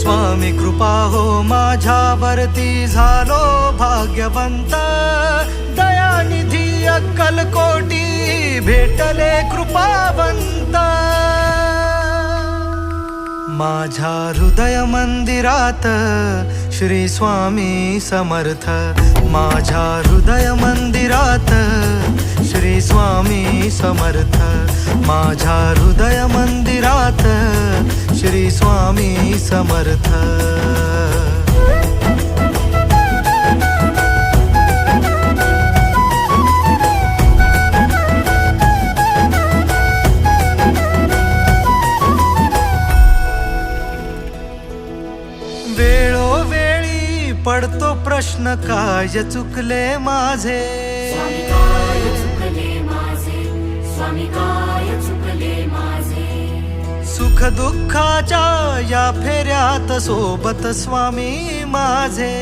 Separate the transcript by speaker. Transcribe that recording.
Speaker 1: स्वामी कृपा हो माझ्यावरती झालो भाग्यवंत दयानिधी अक्कलकोटी भेटले कृपावंत माझ्या हृदय मंदिरात श्री स्वामी समर्थ माझ्या हृदय मंदिरात श्री स्वामी समर्थ माझ्या हृदय मंदिरात श्री स्वामी समर्थ वेळोवेळी पडतो प्रश्न काय चुकले माझे
Speaker 2: स्वामी काय चुकले माझे स्वामी काय चुकले माझे
Speaker 1: सुख दुःखाच्या या फेऱ्यात सोबत स्वामी माझे